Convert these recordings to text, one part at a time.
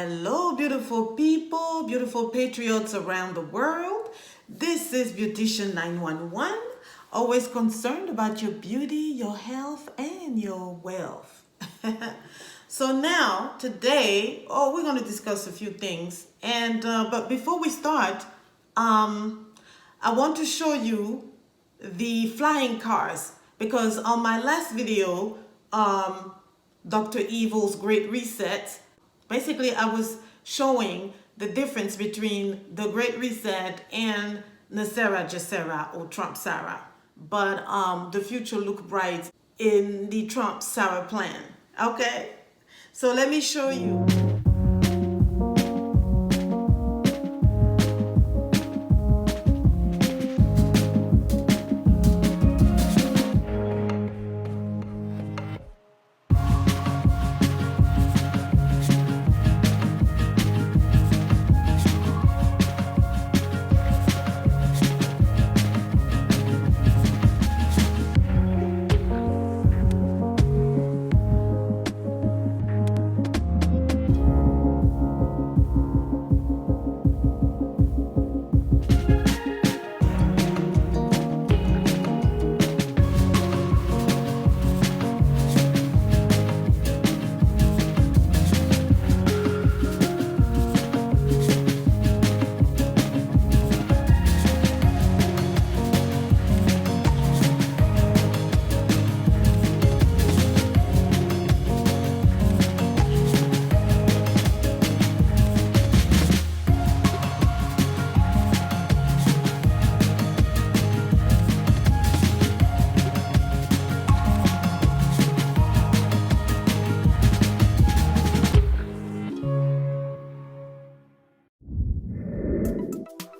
Hello, beautiful people, beautiful patriots around the world. This is Beautician 911, always concerned about your beauty, your health, and your wealth. So now, today, we're going to discuss a few things. But before we start, I want to show you the flying cars, because on my last video, Dr. Evil's Great Reset, basically I was showing the difference between the Great Reset and Gesara or Trumpsara. But the future look bright in the Trumpsara plan. Okay, so let me show you.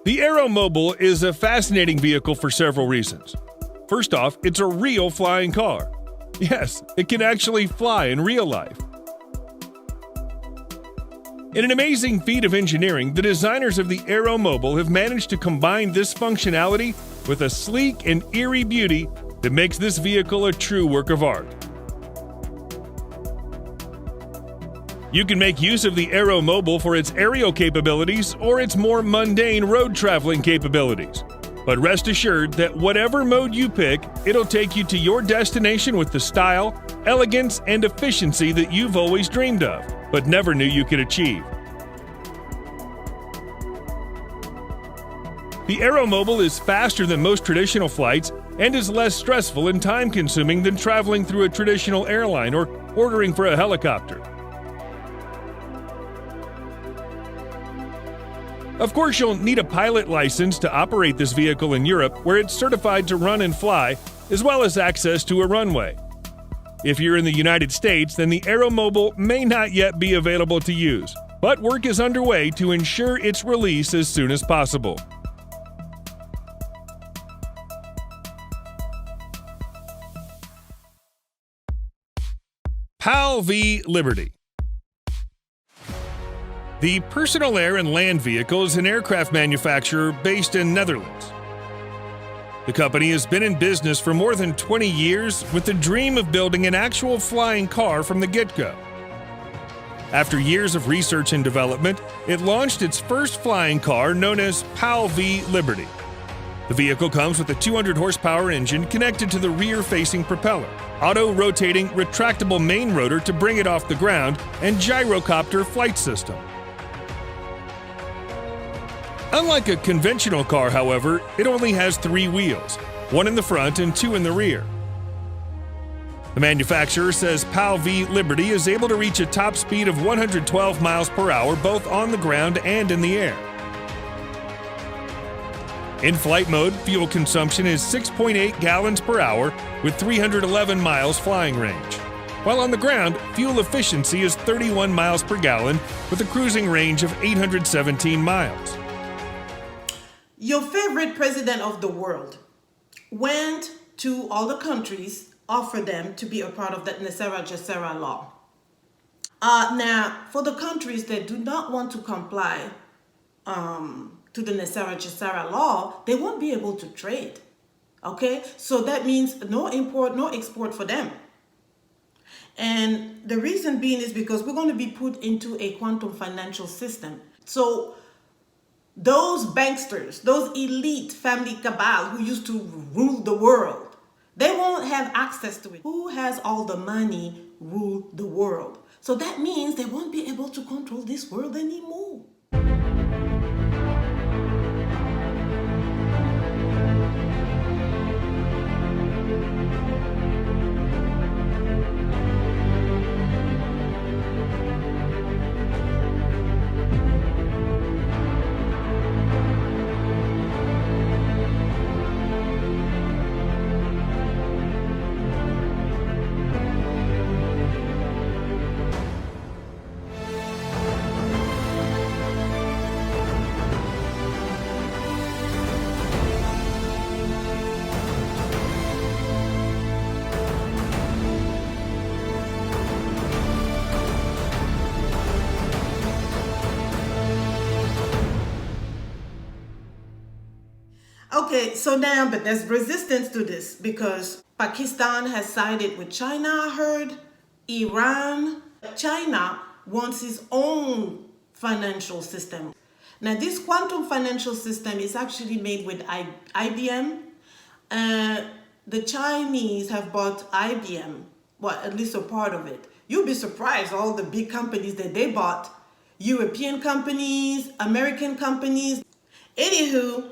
The Aeromobile is a fascinating vehicle for several reasons. First off, it's a real flying car. Yes, it can actually fly in real life. In an amazing feat of engineering, the designers of the Aeromobile have managed to combine this functionality with a sleek and eerie beauty that makes this vehicle a true work of art. You can make use of the Aeromobile for its aerial capabilities or its more mundane road traveling capabilities. But rest assured that whatever mode you pick, it'll take you to your destination with the style, elegance, and efficiency that you've always dreamed of, but never knew you could achieve. The Aeromobile is faster than most traditional flights and is less stressful and time-consuming than traveling through a traditional airline or ordering for a helicopter. Of course, you'll need a pilot license to operate this vehicle in Europe, where it's certified to run and fly, as well as access to a runway. If you're in the United States, then the Aeromobile may not yet be available to use, but work is underway to ensure its release as soon as possible. PAL v. Liberty. The Personal Air and Land Vehicle is an aircraft manufacturer based in Netherlands. The company has been in business for more than 20 years with the dream of building an actual flying car from the get-go. After years of research and development, it launched its first flying car known as PAL v. Liberty. The vehicle comes with a 200-horsepower engine connected to the rear-facing propeller, auto-rotating retractable main rotor to bring it off the ground, and gyrocopter flight system. Unlike a conventional car, however, it only has 3 wheels, 1 in the front and 2 in the rear. The manufacturer says PAL v. Liberty is able to reach a top speed of 112 miles per hour both on the ground and in the air. In flight mode, fuel consumption is 6.8 gallons per hour with 311 miles flying range. While on the ground, fuel efficiency is 31 miles per gallon with a cruising range of 817 miles. Your favorite president of the world went to all the countries, offered them to be a part of that Gesara law. Now, for the countries that do not want to comply to the Gesara law, they won't be able to trade. Okay, so that means no import, no export for them. And the reason being is because we're going to be put into a quantum financial system. So those banksters, those elite family cabal who used to rule the world, they won't have access to it. Who has all the money rule the world? So that means they won't be able to control this world anymore. Okay, so now, but there's resistance to this because Pakistan has sided with China, I heard, Iran. China wants its own financial system. Now, this quantum financial system is actually made with IBM. The Chinese have bought IBM, well, at least a part of it. You'll be surprised all the big companies that they bought, European companies, American companies. Anywho,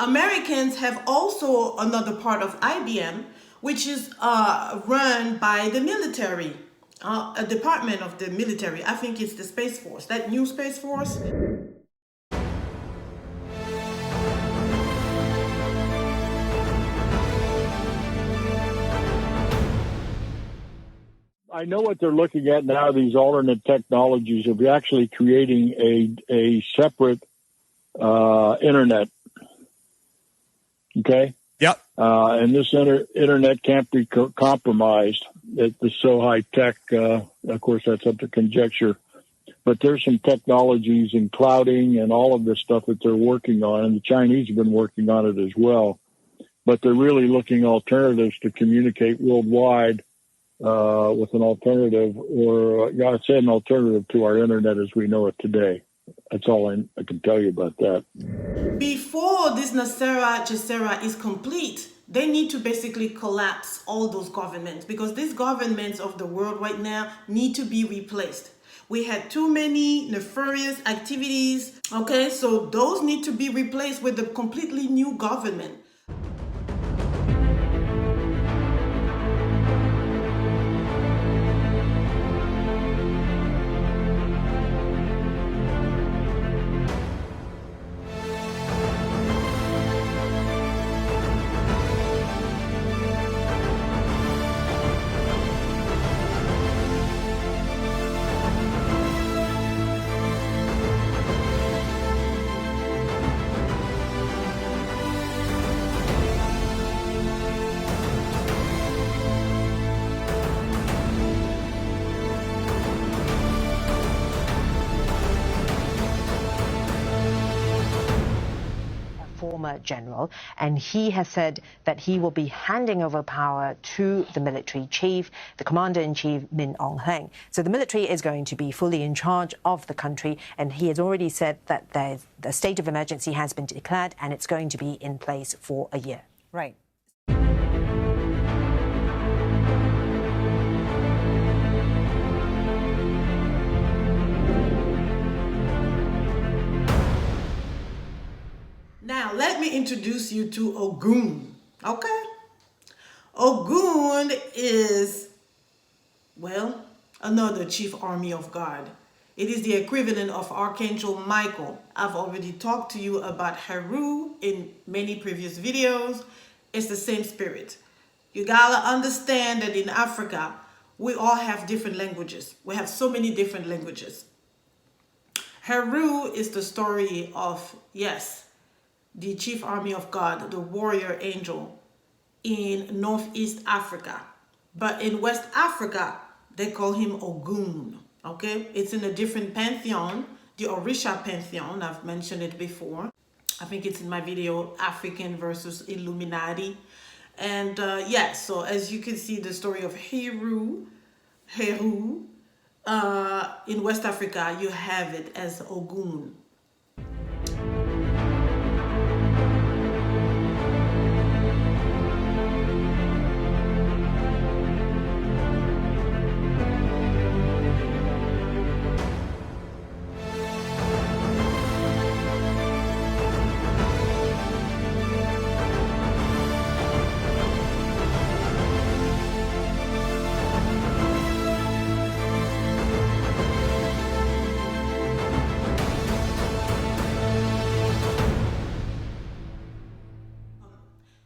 Americans have also another part of IBM, which is run by the military, a department of the military. I think it's the Space Force, that new Space Force. I know what they're looking at now, these alternate technologies of actually creating a separate internet. Okay? Yep. And this internet can't be compromised. It's so high tech. Of course, that's up to conjecture. But there's some technologies in clouding and all of this stuff that they're working on, and the Chinese have been working on it as well. But they're really looking alternatives to communicate worldwide with an alternative, or I'd say an alternative to our internet as we know it today. That's all I can tell you about that. Before this Gesara is complete, they need to basically collapse all those governments, because these governments of the world right now need to be replaced. We had too many nefarious activities. Okay, so those need to be replaced with a completely new government. Former general, and he has said that he will be handing over power to the military chief, the commander-in-chief, Min Aung Hlaing. So the military is going to be fully in charge of the country, and he has already said that the state of emergency has been declared and it's going to be in place for a year. Right. Now, let me introduce you to Ogun, okay? Ogun is, well, another chief army of God. It is the equivalent of Archangel Michael. I've already talked to you about Heru in many previous videos. It's the same spirit. You gotta understand that in Africa, we all have different languages. We have so many different languages. Heru is the story of, yes, the chief army of God, the warrior angel in Northeast Africa. But in West Africa, they call him Ogun, okay? It's in a different pantheon, the Orisha pantheon. I've mentioned it before. I think it's in my video, African versus Illuminati. And so as you can see, the story of Heru, in West Africa, you have it as Ogun.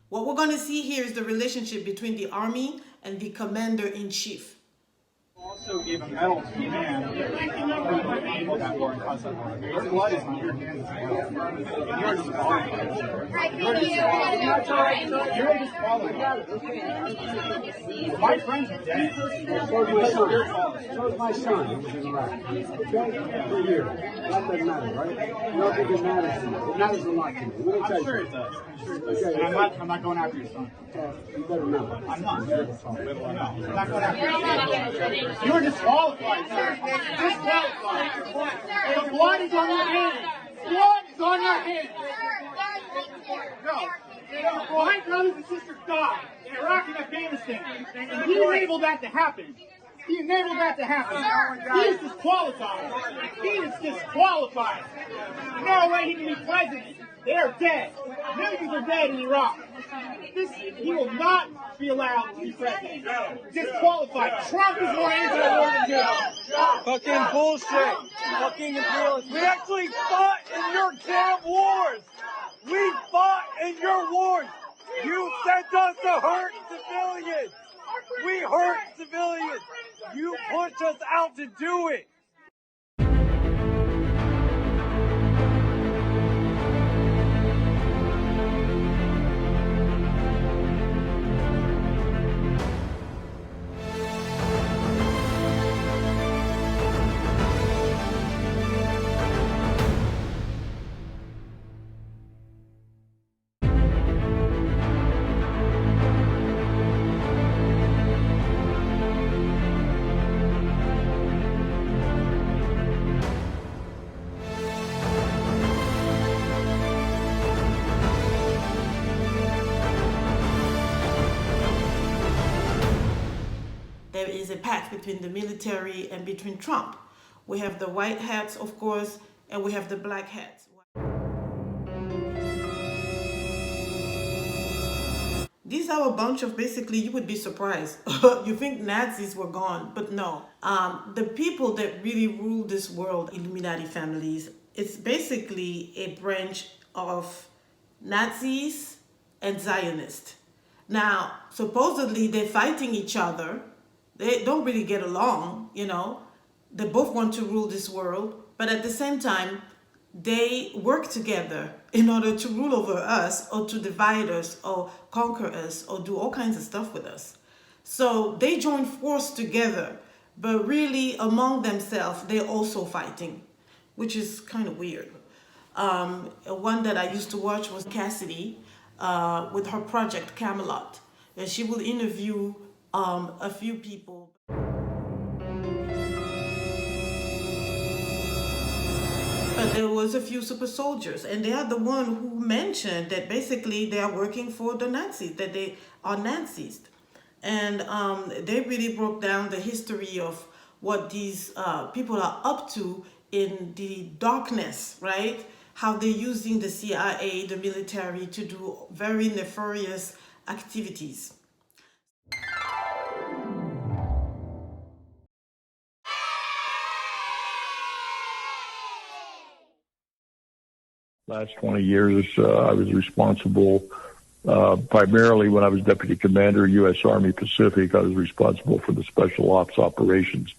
What we're going to see here is the relationship between the army and the commander-in-chief. Also gave a medal to the man who ended that war and caused that war. Your blood is on your hands as well. And you're disqualified. You're disqualified. My friends are dead. So is my son who was in Iraq. Okay? For years. That doesn't matter, right? You don't think it matters to you. It matters a lot to me. I'm sure it does. Okay, and I'm not going after your son. you better know. I'm not. No, I'm not going after your son. You're disqualified, sir. Disqualified. The blood is on your hands. Blood is on your hands. No. My brothers and sisters died in Iraq and Afghanistan. And he enabled that to happen. He enabled that to happen. He is disqualified. He is disqualified. No way he can be president. They are dead. Millions are dead in Iraq. He will not be allowed to be president. Disqualified. Trump is more anti-war than you. Fucking bullshit. Fucking imperialist. We actually fought in your damn wars. We fought in your wars. You sent us to hurt civilians. We hurt civilians. You pushed us out to do it. There is a pact between the military and between Trump. We have the white hats, of course, and we have the black hats. These are a bunch of, basically, you would be surprised. You think Nazis were gone, but no. The people that really rule this world, Illuminati families, it's basically a branch of Nazis and Zionists. Now, supposedly they're fighting each other. They don't really get along, you know. They both want to rule this world, but at the same time, they work together in order to rule over us or to divide us or conquer us or do all kinds of stuff with us. So they join force together, but really among themselves, they're also fighting, which is kind of weird. One that I used to watch was Cassidy with her project Camelot, and she will interview a few people. But there was a few super soldiers, and they are the one who mentioned that basically they are working for the Nazis, that they are Nazis. And they really broke down the history of what these people are up to in the darkness, right? How they're using the CIA, the military, to do very nefarious activities. Last 20 years, I was responsible, primarily when I was Deputy Commander, U.S. Army Pacific, I was responsible for the Special Ops operations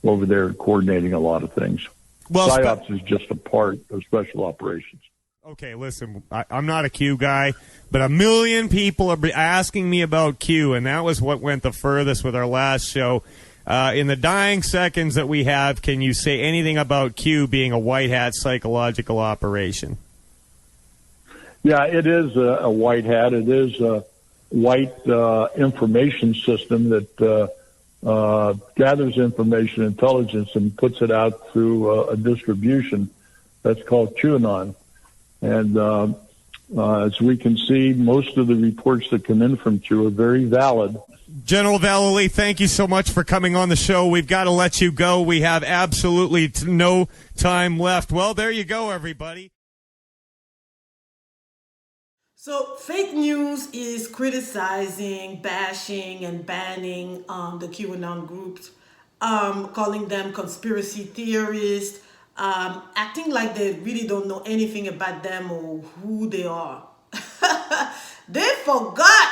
over there, coordinating a lot of things. Well, PSYOPs is just a part of Special Operations. Okay, listen, I'm not a Q guy, but a million people are asking me about Q, and that was what went the furthest with our last show. In the dying seconds that we have, can you say anything about Q being a white hat psychological operation? Yeah, it is a white hat. It is white information system that gathers information, intelligence, and puts it out through a distribution. That's called QAnon. And as we can see, most of the reports that come in from Q are very valid. General Vallely, thank you so much for coming on the show. We've got to let you go. We have absolutely no time left. Well, there you go, everybody. So fake news is criticizing, bashing, and banning the QAnon groups, calling them conspiracy theorists, acting like they really don't know anything about them or who they are. They forgot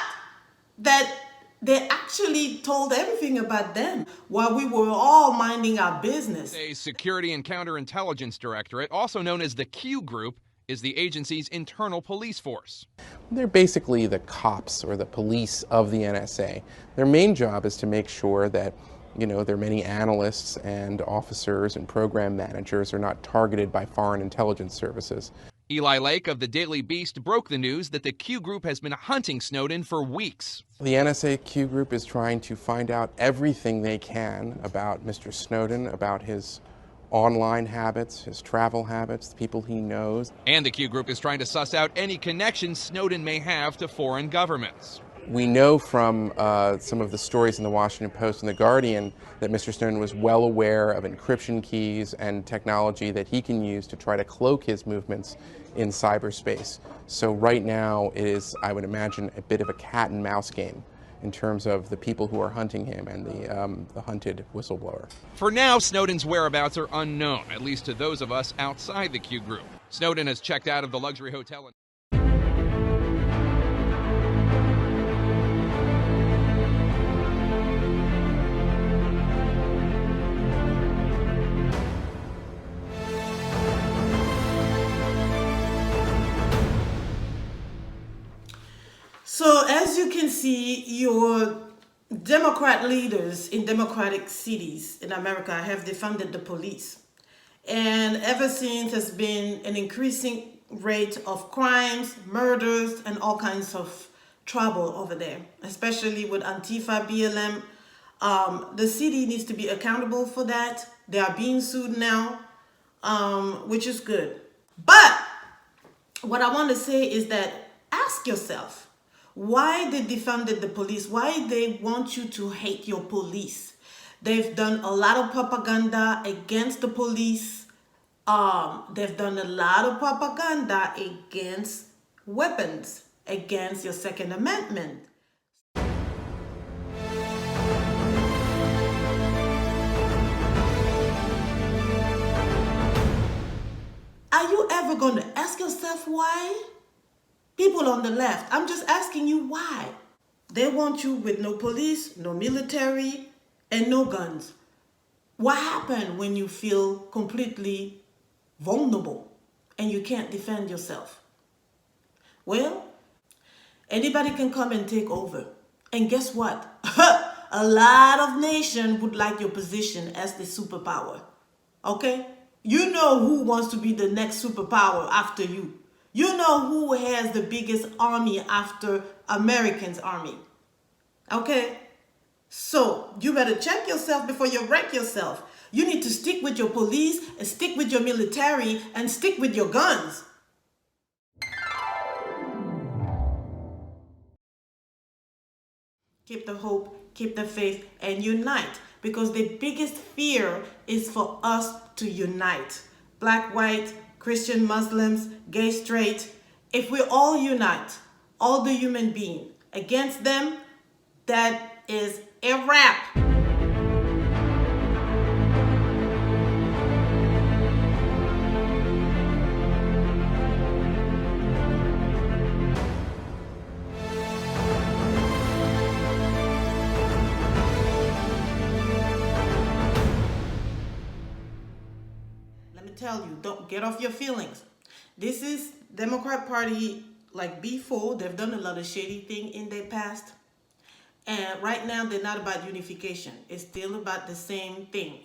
that they actually told everything about them while we were all minding our business. A Security and Counterintelligence Directorate, also known as the Q Group, is the agency's internal police force. They're basically the cops or the police of the NSA. Their main job is to make sure that, their many analysts and officers and program managers are not targeted by foreign intelligence services. Eli Lake of the Daily Beast broke the news that the Q Group has been hunting Snowden for weeks. The NSA Q Group is trying to find out everything they can about Mr. Snowden, about his online habits, his travel habits, the people he knows. And the Q Group is trying to suss out any connections Snowden may have to foreign governments. We know from some of the stories in the Washington Post and the Guardian that Mr. Snowden was well aware of encryption keys and technology that he can use to try to cloak his movements in cyberspace. So right now it is, I would imagine, a bit of a cat and mouse game in terms of the people who are hunting him and the hunted whistleblower. For now, Snowden's whereabouts are unknown, at least to those of us outside the Q Group. Snowden has checked out of the luxury hotel. So as you can see, your Democrat leaders in Democratic cities in America have defunded the police. And ever since, there's been an increasing rate of crimes, murders, and all kinds of trouble over there, especially with Antifa, BLM. The city needs to be accountable for that. They are being sued now, which is good. But what I want to say is that ask yourself, why they defunded the police? Why they want you to hate your police? They've done a lot of propaganda against the police. They've done a lot of propaganda against weapons, against your Second Amendment. Are you ever going to ask yourself why? People on the left, I'm just asking you why. They want you with no police, no military, and no guns. What happened when you feel completely vulnerable and you can't defend yourself? Well, anybody can come and take over. And guess what? A lot of nations would like your position as the superpower. Okay? You know who wants to be the next superpower after you. You know who has the biggest army after Americans' army. Okay? So, you better check yourself before you wreck yourself. You need to stick with your police and stick with your military and stick with your guns. Keep the hope, keep the faith, and unite. Because the biggest fear is for us to unite. Black, white, Christian, Muslims, gay, straight. If we all unite, all the human beings, against them, that is a wrap. Tell you, don't get off your feelings. This is Democrat Party like before. They've done a lot of shady thing in their past. And right now they're not about unification. It's still about the same thing.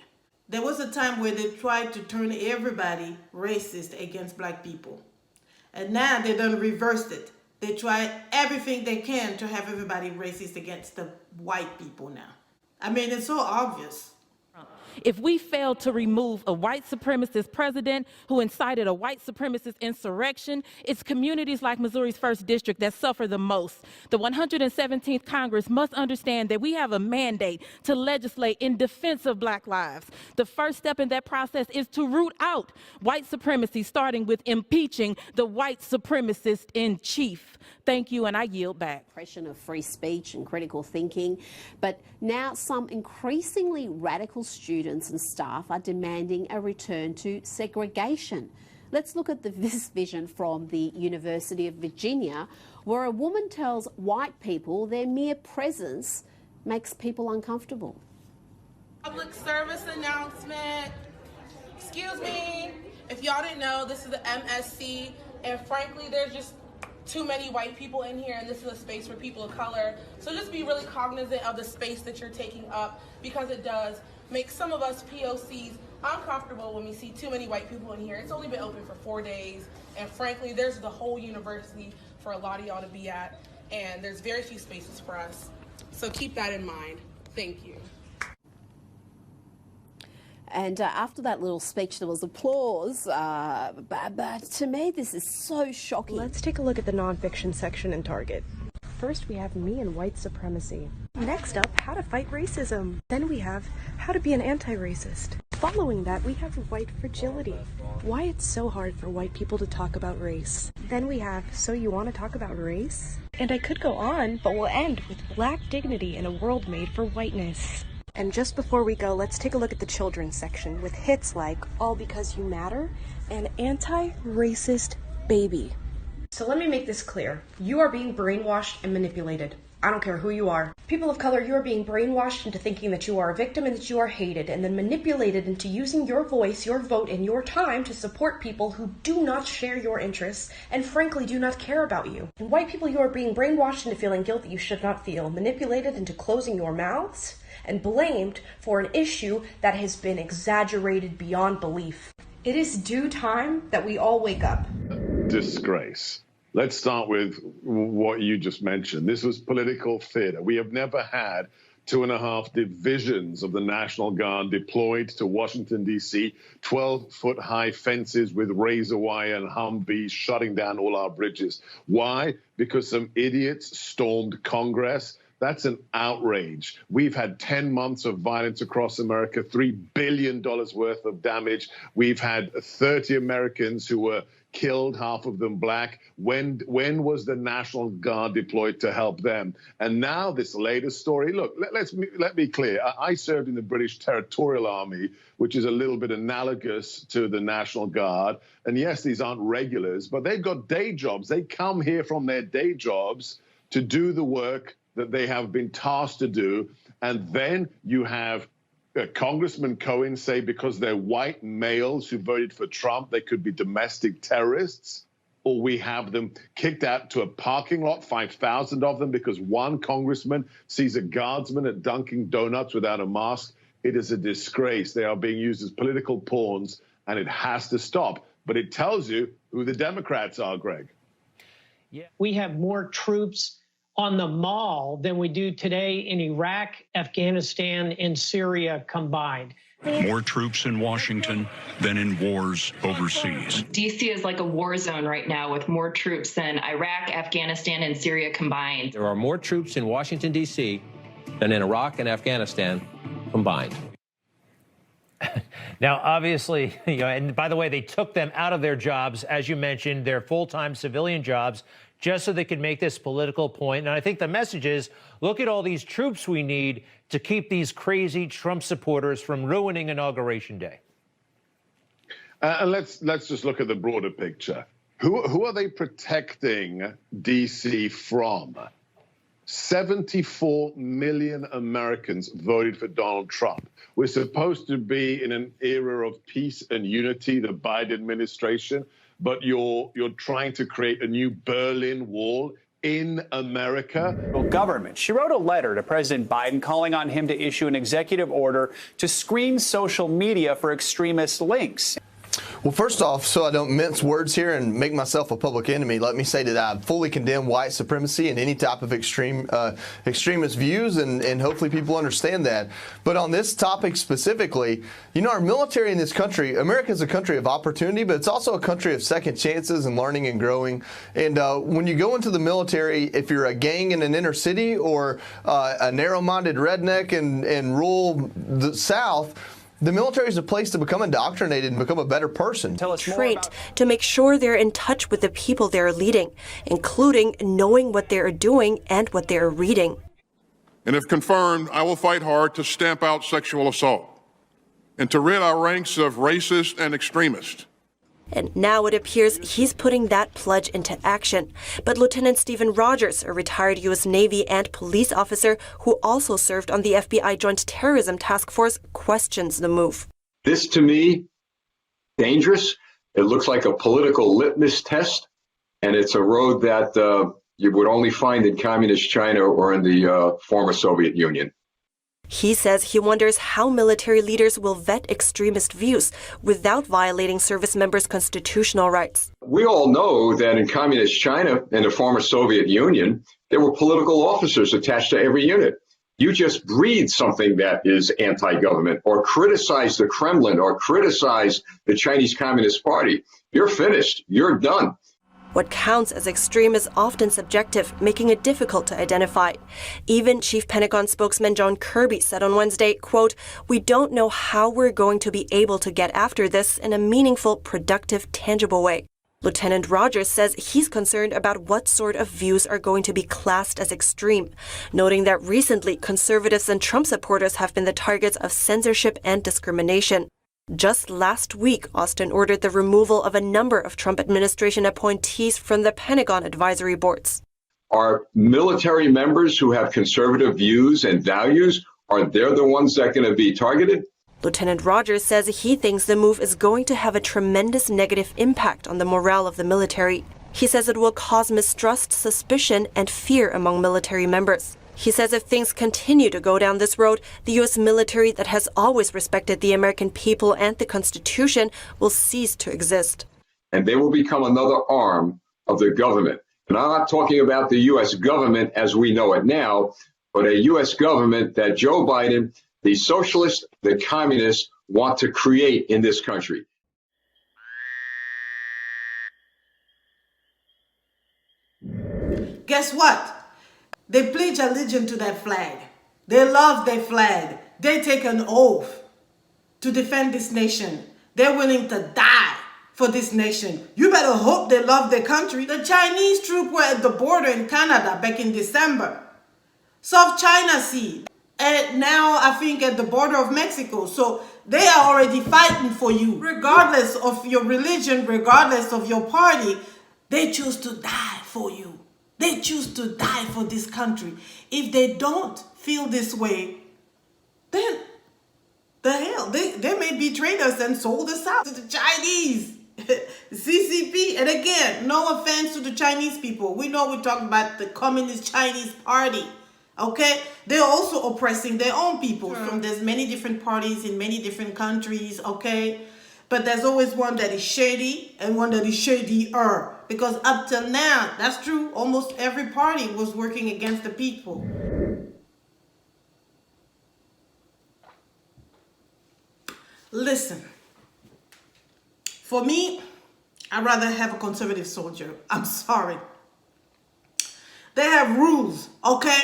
There was a time where they tried to turn everybody racist against black people. And now they done reversed it. They try everything they can to have everybody racist against the white people now. I mean, it's so obvious. If we fail to remove a white supremacist president who incited a white supremacist insurrection, it's communities like Missouri's 1st District that suffer the most. The 117th Congress must understand that we have a mandate to legislate in defense of Black lives. The first step in that process is to root out white supremacy, starting with impeaching the white supremacist in chief. Thank you, and I yield back. Of free speech and critical thinking, but now some increasingly radical students and staff are demanding a return to segregation. Let's look at this vision from the University of Virginia, where a woman tells white people their mere presence makes people uncomfortable. Public service announcement. Excuse me, if y'all didn't know, this is the MSC, and frankly, there's just too many white people in here, and this is a space for people of color. So just be really cognizant of the space that you're taking up, because it does make some of us POCs uncomfortable when we see too many white people in here. It's only been open for 4 days, and frankly, there's the whole university for a lot of y'all to be at, and there's very few spaces for us. So keep that in mind. Thank you. And after that little speech, there was applause. But to me, this is so shocking. Let's take a look at the nonfiction section in Target. First, we have me and white supremacy. Next up, how to fight racism. Then we have how to be an anti-racist. Following that, we have white fragility. Why it's so hard for white people to talk about race. Then we have, so you want to talk about race? And I could go on, but we'll end with Black dignity in a world made for whiteness. And just before we go, let's take a look at the children's section with hits like All Because You Matter and Anti-Racist Baby. So let me make this clear. You are being brainwashed and manipulated. I don't care who you are. People of color, you are being brainwashed into thinking that you are a victim and that you are hated, and then manipulated into using your voice, your vote, and your time to support people who do not share your interests and frankly do not care about you. And white people, you are being brainwashed into feeling guilt that you should not feel, manipulated into closing your mouths, and blamed for an issue that has been exaggerated beyond belief. It is due time that we all wake up. Disgrace. Let's start with what you just mentioned. This was political theater. We have never had 2.5 divisions of the National Guard deployed to Washington, D.C., 12-foot-high fences with razor wire and Humvees shutting down all our bridges. Why? Because some idiots stormed Congress. That's an outrage. We've had 10 months of violence across America, $3 billion worth of damage. We've had 30 Americans who were killed, half of them black. When was the National Guard deployed to help them? And now this latest story, look, let me clear. I served in the British Territorial Army, which is a little bit analogous to the National Guard. And yes, these aren't regulars, but they've got day jobs. They come here from their day jobs to do the work that they have been tasked to do. And then you have Congressman Cohen say because they're white males who voted for Trump, they could be domestic terrorists. Or we have them kicked out to a parking lot, 5,000 of them, because one congressman sees a guardsman at Dunkin' Donuts without a mask. It is a disgrace. They are being used as political pawns, and it has to stop. But it tells you who the Democrats are, Greg. Yeah. We have more troops on the mall than we do today in Iraq, Afghanistan, and Syria combined. More troops in Washington than in wars overseas. D.C. is like a war zone right now with more troops than Iraq, Afghanistan, and Syria combined. There are more troops in Washington, D.C. than in Iraq and Afghanistan combined. Now, obviously, and by the way, they took them out of their jobs, as you mentioned, their full-time civilian jobs, just so they could make this political point. And I think the message is, look at all these troops we need to keep these crazy Trump supporters from ruining Inauguration Day. And let's just look at the broader picture. Who are they protecting D.C. from? 74 million Americans voted for Donald Trump. We're supposed to be in an era of peace and unity, the Biden administration, but you're trying to create a new Berlin Wall in America. Government. She wrote a letter to President Biden calling on him to issue an executive order to screen social media for extremist links. Well, first off, so I don't mince words here and make myself a public enemy, let me say that I fully condemn white supremacy and any type of extremist views, and hopefully people understand that. But on this topic specifically, you know, our military in this country, America is a country of opportunity, but it's also a country of second chances and learning and growing. And when you go into the military, if you're a gang in an inner city or a narrow-minded redneck in rural South, the military is a place to become indoctrinated and become a better person. Trained to make sure they're in touch with the people they're leading, including knowing what they're doing and what they're reading. And if confirmed, I will fight hard to stamp out sexual assault and to rid our ranks of racists and extremists. And now it appears he's putting that pledge into action. But Lieutenant Stephen Rogers, a retired U.S. Navy and police officer who also served on the FBI Joint Terrorism Task Force, questions the move. This, to me, dangerous. It looks like a political litmus test, and it's a road that you would only find in communist China or in the former Soviet Union. He says he wonders how military leaders will vet extremist views without violating service members' constitutional rights. We all know that in communist China and the former Soviet Union, there were political officers attached to every unit. You just breathe something that is anti-government or criticize the Kremlin or criticize the Chinese Communist Party. You're finished. You're done. What counts as extreme is often subjective, making it difficult to identify. Even Chief Pentagon spokesman John Kirby said on Wednesday, quote, "We don't know how we're going to be able to get after this in a meaningful, productive, tangible way." Lieutenant Rogers says he's concerned about what sort of views are going to be classed as extreme, noting that recently conservatives and Trump supporters have been the targets of censorship and discrimination. Just last week, Austin ordered the removal of a number of Trump administration appointees from the Pentagon advisory boards. Are military members who have conservative views and values, are they the ones that are going to be targeted? Lieutenant Rogers says he thinks the move is going to have a tremendous negative impact on the morale of the military. He says it will cause mistrust, suspicion, and fear among military members. He says if things continue to go down this road, the U.S. military that has always respected the American people and the Constitution will cease to exist. And they will become another arm of the government. And I'm not talking about the U.S. government as we know it now, but a U.S. government that Joe Biden, the socialists, the communists want to create in this country. Guess what? They pledge allegiance to that flag. They love their flag. They take an oath to defend this nation. They're willing to die for this nation. You better hope they love their country. The Chinese troops were at the border in Canada back in December. South China Sea. And now I think at the border of Mexico. So they are already fighting for you. Regardless of your religion, regardless of your party, they choose to die for you. They choose to die for this country. If they don't feel this way, then the hell, they may betray us and sold us out to the Chinese. CCP. And again, no offense to the Chinese people. We know we're talking about the Communist Chinese Party. Okay? They're also oppressing their own people. There's many different parties in many different countries. Okay? But there's always one that is shady and one that is shadier. Because up till now, that's true, almost every party was working against the people. Listen, for me, I'd rather have a conservative soldier. I'm sorry. They have rules, okay?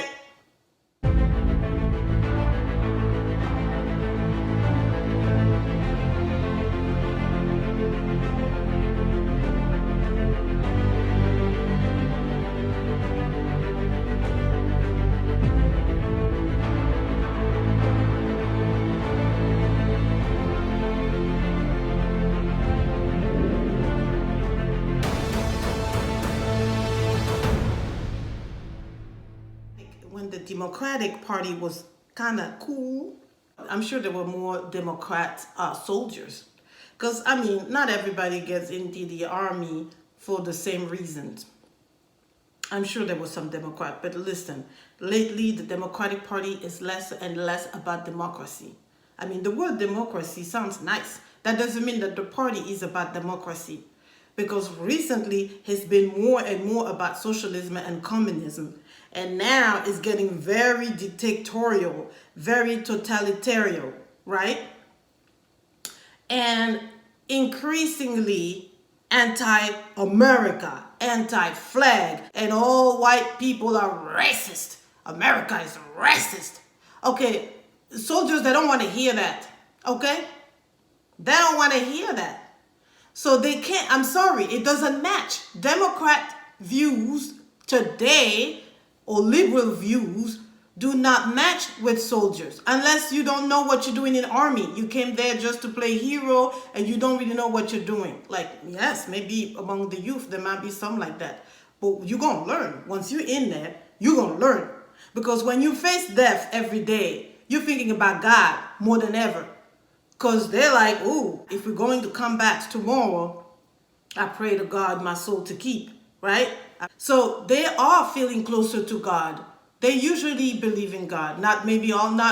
When the Democratic Party was kind of cool, I'm sure there were more Democrat soldiers. Because, I mean, not everybody gets into the army for the same reasons. I'm sure there was some Democrat, but listen, lately the Democratic Party is less and less about democracy. I mean, the word democracy sounds nice. that doesn't mean that the party is about democracy. Because recently it's been more and more about socialism and communism. And now it's getting very dictatorial, very totalitarian, right? And increasingly anti-America, anti-flag, and all white people are racist. America is racist. Okay, soldiers, they don't want to hear that, okay? They don't want to hear that. So they can't, I'm sorry, it doesn't match. Democrat views today, or liberal views, do not match with soldiers. Unless you don't know what you're doing in the army. You came there just to play hero and you don't really know what you're doing. Like, yes, maybe among the youth there might be some like that. But you're going to learn. Once you're in there, you're going to learn. Because when you face death every day, you're thinking about God more than ever. Because they're like, ooh, if we're going to come back tomorrow, I pray to God my soul to keep, right? So they are feeling closer to God. They usually believe in God. Not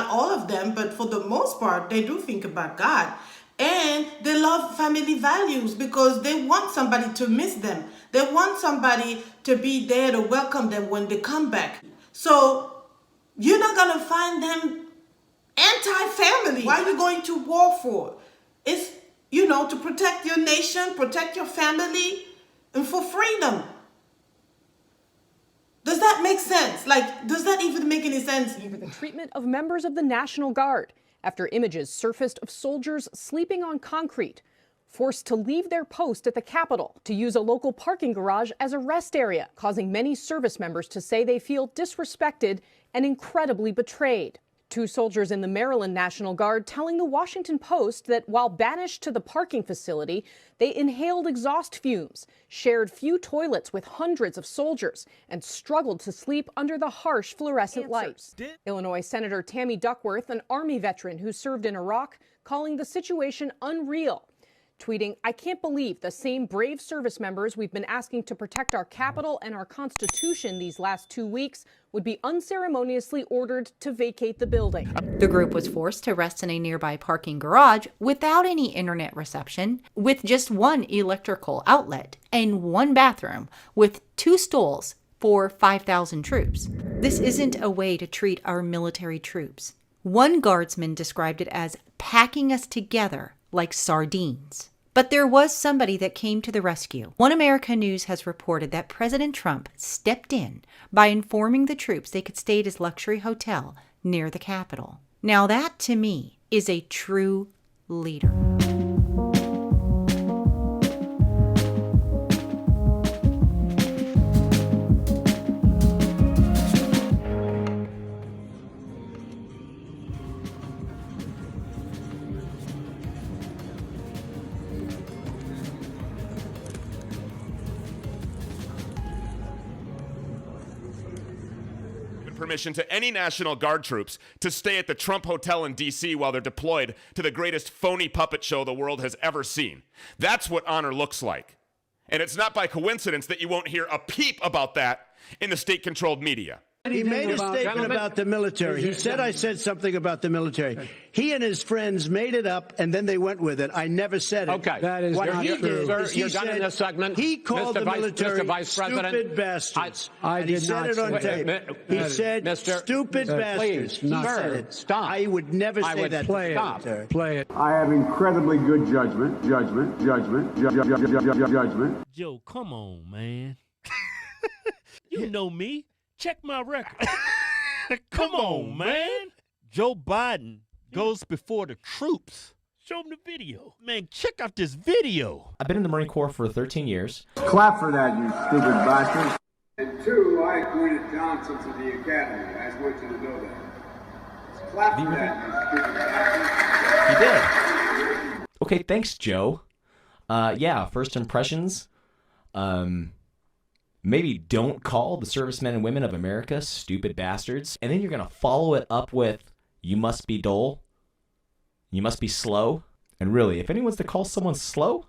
all of them, but for the most part, they do think about God. And they love family values because they want somebody to miss them. They want somebody to be there to welcome them when they come back. So you're not going to find them anti-family. Why are you going to war for? It's, to protect your nation, protect your family, and for freedom. Does that make sense? Like, does that even make any sense? For the treatment of members of the National Guard after images surfaced of soldiers sleeping on concrete, forced to leave their post at the Capitol to use a local parking garage as a rest area, causing many service members to say they feel disrespected and incredibly betrayed. 2 soldiers in the Maryland National Guard telling the Washington Post that while banished to the parking facility, they inhaled exhaust fumes, shared few toilets with hundreds of soldiers, and struggled to sleep under the harsh fluorescent lights. Illinois Senator Tammy Duckworth, an Army veteran who served in Iraq, calling the situation unreal, tweeting, "I can't believe the same brave service members we've been asking to protect our Capitol and our Constitution these last 2 weeks would be unceremoniously ordered to vacate the building." The group was forced to rest in a nearby parking garage without any internet reception, with just one electrical outlet and one bathroom with 2 stalls for 5,000 troops. This isn't a way to treat our military troops. One guardsman described it as packing us together like sardines. But there was somebody that came to the rescue. One America News has reported that President Trump stepped in by informing the troops they could stay at his luxury hotel near the Capitol. Now that, to me, is a true leader. Permission to any National Guard troops to stay at the Trump Hotel in D.C. while they're deployed to the greatest phony puppet show the world has ever seen. That's what honor looks like. And it's not by coincidence that you won't hear a peep about that in the state-controlled media. He made a statement about the military. He said I said something about the military. He and his friends made it up, and then they went with it. I never said it. Okay. That is what he did. Sir, Is you're done in this segment. He called the military Mr. Vice President, stupid bastards. I and he did said not it on say tape. He said stupid bastards. Please, He said it. Stop. I would never say that. Play it. I have incredibly good judgment. Joe, come on, man. You know me. Check my record. Come on, man. Joe Biden goes before the troops. Show him the video. Man, check out this video. I've been in the Marine Corps for 13 years. Clap for that, you stupid bastard. And 2, I appointed Johnson to the academy. I just want you to know that. Clap for that, you stupid bastard. He did. Okay, thanks, Joe. Yeah, first impressions. Maybe don't call the servicemen and women of America stupid bastards. And then you're going to follow it up with, you must be dull. You must be slow. And really, if anyone's to call someone slow,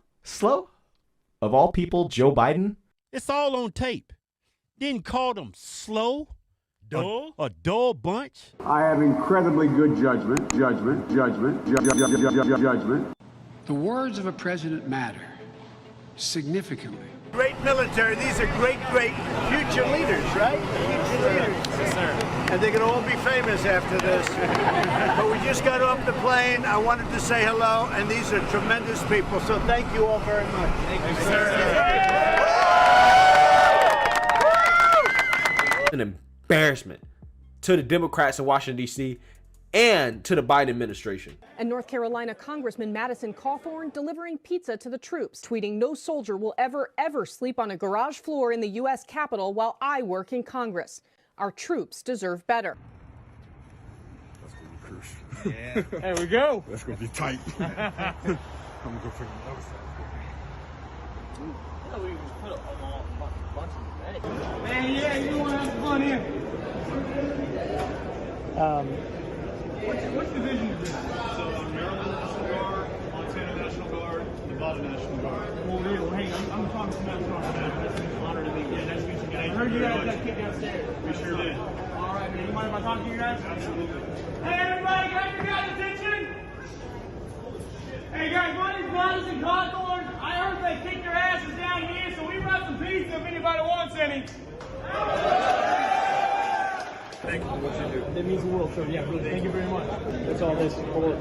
of all people, Joe Biden. It's all on tape. Didn't call them slow, dull, a dull bunch. I have incredibly good judgment. The words of a president matter significantly. Great military. These are great future leaders, right? Future leaders. Yes, sir. And they're going to all be famous after this. But we just got off the plane. I wanted to say hello, and these are tremendous people. So thank you all very much. Thank you, sir. An embarrassment to the Democrats in Washington, D.C., and to the Biden administration. And North Carolina Congressman Madison Cawthorn delivering pizza to the troops, tweeting, "No soldier will ever sleep on a garage floor in the U.S. Capitol while I work in Congress. Our troops deserve better." That's going to be crucial. Yeah. There we go. That's going to be tight. I'm going to go for the other side. Man, yeah, you want to have fun here. Which division is this? So, Maryland National Guard, Montana National Guard, Nevada National Guard. Well, hey, I'm talking to National Guard. That's an honor to meet you. Nice to meet you guys. I heard you guys got kicked downstairs. We sure did. All right, man. You mind if I talk to you guys? Absolutely. Hey, everybody, got your guys' attention? Hey, guys, my name's Madison Cawthorn. I heard they kicked your asses down here, so we brought some pizza if anybody wants any. Thank you for what you do. That means the world, sir. Yeah, really. Thank you very much. That's all this for.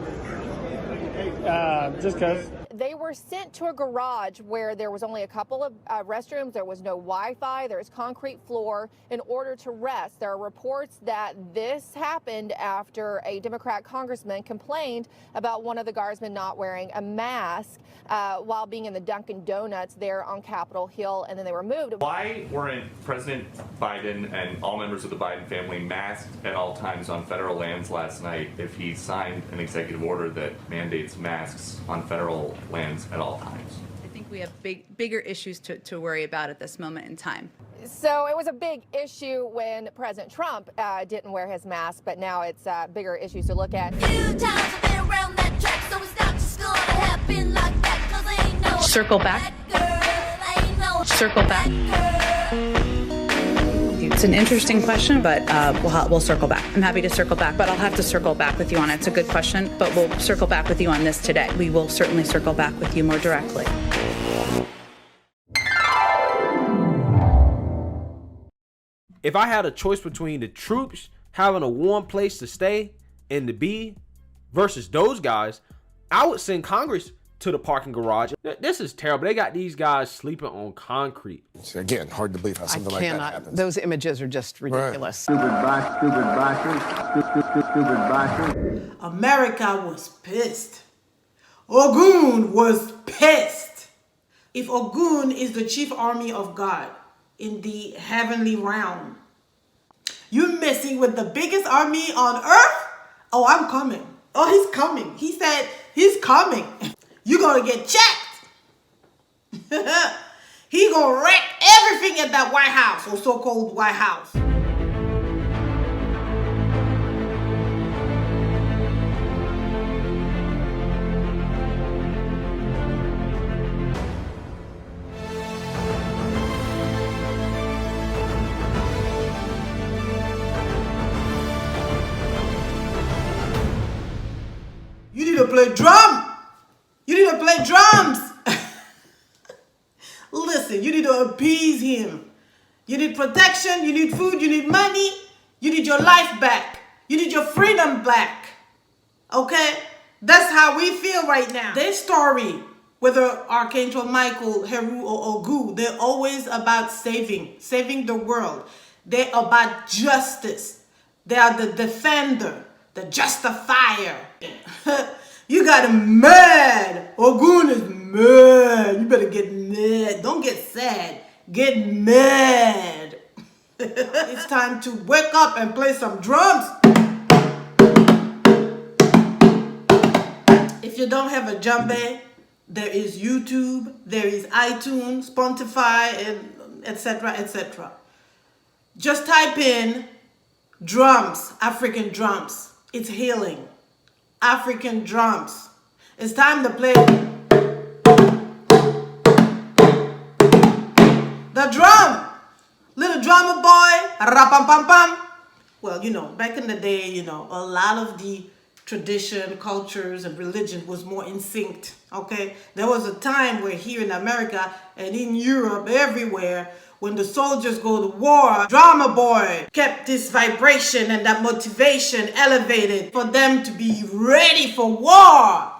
Just because. They were sent to a garage where there was only a couple of restrooms. There was no Wi-Fi. There was concrete floor in order to rest. There are reports that this happened after a Democrat congressman complained about one of the guardsmen not wearing a mask while being in the Dunkin' Donuts there on Capitol Hill, and then they were moved. Why weren't President Biden and all members of the Biden family masked at all times on federal lands last night if he signed an executive order that mandates masks on federal lands at all times? I think we have bigger issues to worry about at this moment in time. So it was a big issue when President Trump didn't wear his mask, but now it's bigger issues to look at. Circle back. Circle back. It's an interesting question, but we'll circle back. I'm happy to circle back, but I'll have to circle back with you on it. It's a good question, but we'll circle back with you on this today. We will certainly circle back with you more directly. If I had a choice between the troops having a warm place to stay and to be versus those guys, I would send Congress to the parking garage. This is terrible. They got these guys sleeping on concrete. Again, hard to believe how something like that happens. Those images are just ridiculous. Right. Stupid bastard. America was pissed. Ogun was pissed. If Ogun is the chief army of God in the heavenly realm, you messing with the biggest army on earth? Oh, I'm coming. Oh, he's coming. He said he's coming. You're gonna get checked. He gonna wreck everything at that White House, or so-called White House. You need to play drum. You need to play drums. Listen, you need to appease him. You need protection, you need food, you need money, you need your life back. You need your freedom back. Okay? That's how we feel right now. Their story, whether Archangel Michael, Heru, or Ogun, they're always about saving the world. They're about justice. They are the defender, the justifier. You got him mad. Ogun is mad. You better get mad. Don't get sad. Get mad. It's time to wake up and play some drums. If you don't have a djembe, there is YouTube, there is iTunes, Spotify, and etc., etc. Just type in drums, African drums. It's healing. African drums. It's time to play the drum. Little drummer boy, rapam-pam-pam. Well, back in the day, a lot of the tradition, cultures, and religion was more in sync. Okay, there was a time where here in America and in Europe, everywhere, when the soldiers go to war, Drama Boy kept this vibration and that motivation elevated for them to be ready for war.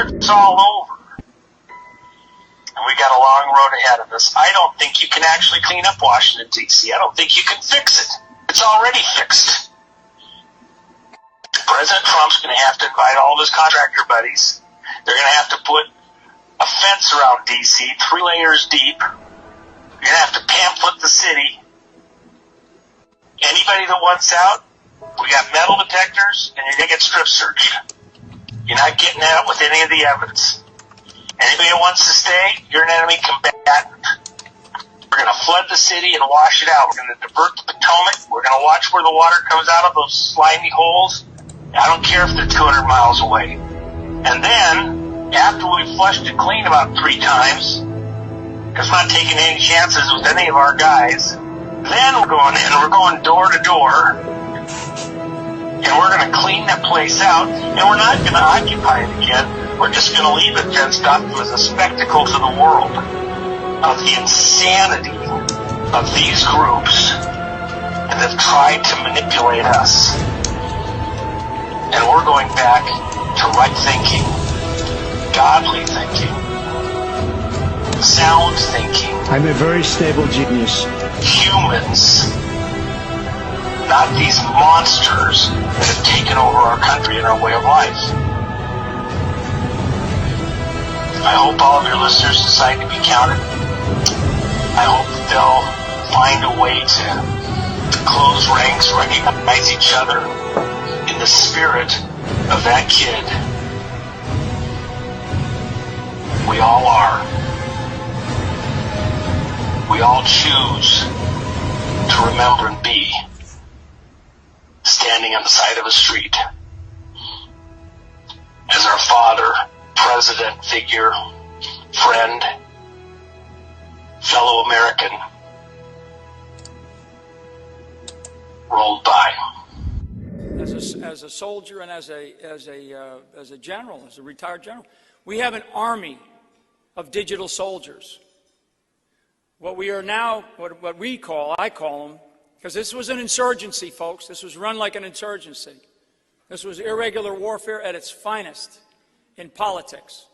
It's all over. And we got a long road ahead of us. I don't think you can actually clean up Washington, D.C. I don't think you can fix it. It's already fixed. President Trump's going to have to invite all of his contractor buddies. They're going to have to put a fence around D.C., 3 layers deep. You're going to have to pamphlet the city. Anybody that wants out, we got metal detectors, and you're going to get strip searched. You're not getting out with any of the evidence. Anybody that wants to stay, you're an enemy combatant. We're going to flood the city and wash it out. We're going to divert the Potomac. We're going to watch where the water comes out of those slimy holes. I don't care if they're 200 miles away. And then, after we've flushed it clean about 3 times, because we're not taking any chances with any of our guys, then we're going in, we're going door to door, and we're going to clean that place out, and we're not going to occupy it again. We're just going to leave it fenced off as a spectacle to the world of the insanity of these groups and have tried to manipulate us. And we're going back to right thinking, godly thinking, sound thinking. I'm a very stable genius. Humans, not these monsters that have taken over our country and our way of life. I hope all of your listeners decide to be counted. I hope that they'll find a way to close ranks, recognize each other in the spirit of that kid. We all are. We all choose to remember and be standing on the side of a street as our father, president, figure, friend, fellow American rolled by. As a soldier and as a general, as a retired general, we have an army of digital soldiers. What we are now, what we call, I call them, because this was an insurgency, folks. This was run like an insurgency. This was irregular warfare at its finest in politics.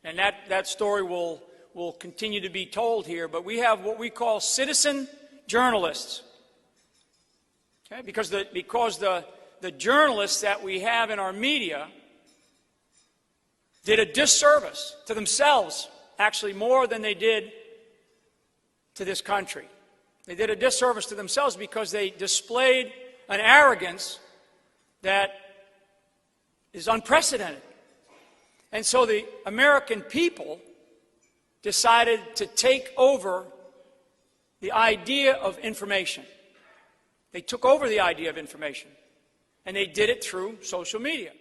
And that story will continue to be told here. But we have what we call citizen journalists. Okay? Because the journalists that we have in our media did a disservice to themselves, actually more than they did to this country. They did a disservice to themselves because they displayed an arrogance that is unprecedented. And so the American people decided to take over the idea of information. They took over the idea of information, and they did it through social media.